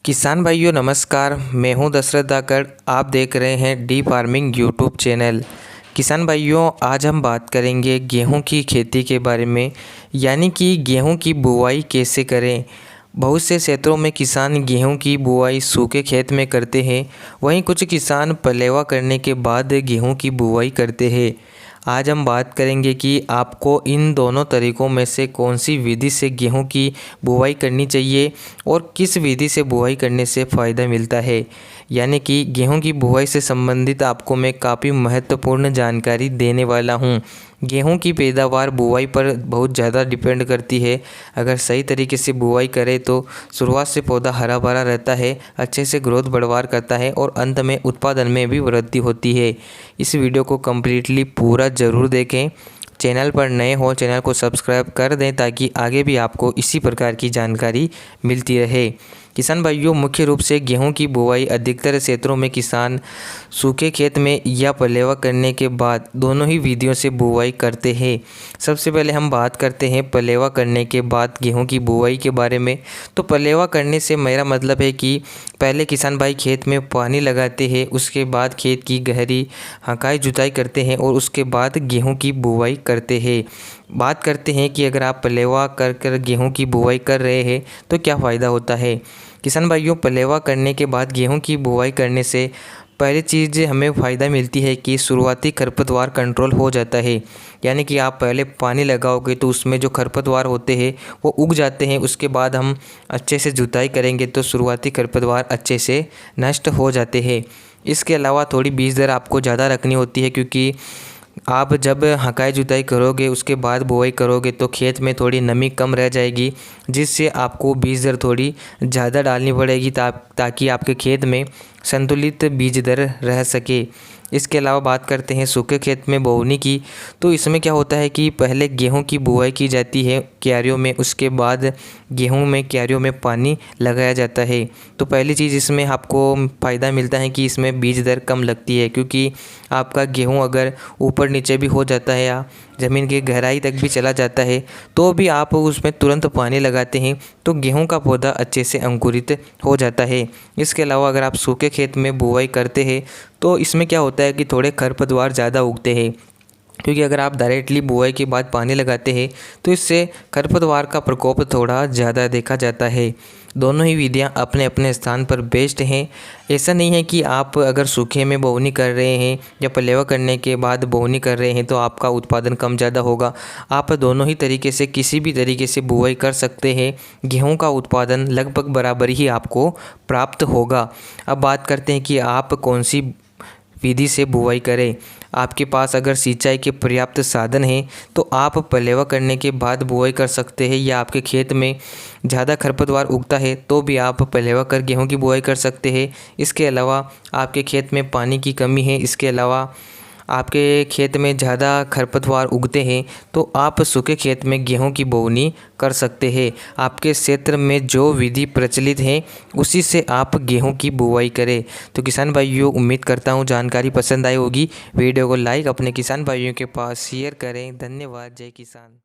किसान भाइयों नमस्कार। मैं हूं दशरथ धाकड़। आप देख रहे हैं डी फार्मिंग यूट्यूब चैनल। किसान भाइयों आज हम बात करेंगे गेहूं की खेती के बारे में, यानी कि गेहूं की बुआई कैसे करें। बहुत से क्षेत्रों में किसान गेहूं की बुआई सूखे खेत में करते हैं, वहीं कुछ किसान पलेवा करने के बाद गेहूं की बुआई करते हैं। आज हम बात करेंगे कि आपको इन दोनों तरीक़ों में से कौन सी विधि से गेहूं की बुआई करनी चाहिए और किस विधि से बुआई करने से फ़ायदा मिलता है। यानी कि गेहूं की बुआई से संबंधित आपको मैं काफ़ी महत्वपूर्ण जानकारी देने वाला हूं। गेहूं की पैदावार बुआई पर बहुत ज़्यादा डिपेंड करती है। अगर सही तरीके से बुआई करें तो शुरुआत से पौधा हरा भरा रहता है, अच्छे से ग्रोथ बढ़वार करता है और अंत में उत्पादन में भी वृद्धि होती है। इस वीडियो को कम्प्लीटली पूरा ज़रूर देखें। चैनल पर नए हो चैनल को सब्सक्राइब कर दें ताकि आगे भी आपको इसी प्रकार की जानकारी मिलती रहे। किसान भाइयों मुख्य रूप से गेहूं की बुआई अधिकतर क्षेत्रों में किसान सूखे खेत में या पलेवा करने के बाद दोनों ही विधियों से बुआई करते हैं। सबसे पहले हम बात करते हैं पलेवा करने के बाद गेहूं की बुआई के बारे में। तो पलेवा करने से मेरा मतलब है कि पहले किसान भाई खेत में पानी लगाते हैं, उसके बाद खेत की गहरी हकाई जुताई करते हैं और उसके बाद गेहूं की बुआई करते हैं। बात करते हैं कि अगर आप पलेवा कर गेहूं की बुआई कर रहे हैं तो क्या फ़ायदा होता है। किसान भाइयों पलेवा करने के बाद गेहूं की बुआई करने से पहली चीज़ हमें फ़ायदा मिलती है कि शुरुआती खरपतवार कंट्रोल हो जाता है। यानी कि आप पहले पानी लगाओगे तो उसमें जो खरपतवार होते हैं वो उग जाते हैं। उसके बाद हम अच्छे से जुताई करेंगे तो शुरुआती खरपतवार अच्छे से नष्ट हो जाते हैं। इसके अलावा थोड़ी बीज दर आपको ज़्यादा रखनी होती है, क्योंकि आप जब हकाई जुताई करोगे उसके बाद बुआई करोगे तो खेत में थोड़ी नमी कम रह जाएगी, जिससे आपको बीज दर थोड़ी ज़्यादा डालनी पड़ेगी ताकि आपके खेत में संतुलित बीज दर रह सके। इसके अलावा बात करते हैं सूखे खेत में बोवनी की। तो इसमें क्या होता है कि पहले गेहूं की बुआई की जाती है क्यारियों में, उसके बाद गेहूं में क्यारियों में पानी लगाया जाता है। तो पहली चीज़ इसमें आपको फ़ायदा मिलता है कि इसमें बीज दर कम लगती है, क्योंकि आपका गेहूं अगर ऊपर नीचे भी हो जाता है या ज़मीन की गहराई तक भी चला जाता है तो भी आप उसमें तुरंत पानी लगाते हैं तो गेहूं का पौधा अच्छे से अंकुरित हो जाता है। इसके अलावा अगर आप सूखे खेत में बुआई करते हैं तो इसमें क्या होता है कि थोड़े खरपतवार ज़्यादा उगते हैं, क्योंकि अगर आप डायरेक्टली बुआई के बाद पानी लगाते हैं तो इससे खरपतवार का प्रकोप थोड़ा ज़्यादा देखा जाता है। दोनों ही विधियां अपने अपने स्थान पर बेस्ट हैं। ऐसा नहीं है कि आप अगर सूखे में बोवनी कर रहे हैं या पलेवा करने के बाद बोवनी कर रहे हैं तो आपका उत्पादन कम ज़्यादा होगा। आप दोनों ही तरीके से किसी भी तरीके से बुआई कर सकते हैं, गेहूं का उत्पादन लगभग बराबर ही आपको प्राप्त होगा। अब बात करते हैं कि आप कौन सी विधि से बुआई करें। आपके पास अगर सिंचाई के पर्याप्त साधन हैं तो आप पलेवा करने के बाद बुआई कर सकते हैं, या आपके खेत में ज़्यादा खरपतवार उगता है तो भी आप पलेवा कर गेहूं की बुआई कर सकते हैं। इसके अलावा आपके खेत में पानी की कमी है, इसके अलावा आपके खेत में ज़्यादा खरपतवार उगते हैं तो आप सूखे खेत में गेहूं की बोवनी कर सकते हैं। आपके क्षेत्र में जो विधि प्रचलित है उसी से आप गेहूं की बुआई करें। तो किसान भाइयों उम्मीद करता हूं जानकारी पसंद आई होगी। वीडियो को लाइक अपने किसान भाइयों के पास शेयर करें। धन्यवाद। जय किसान।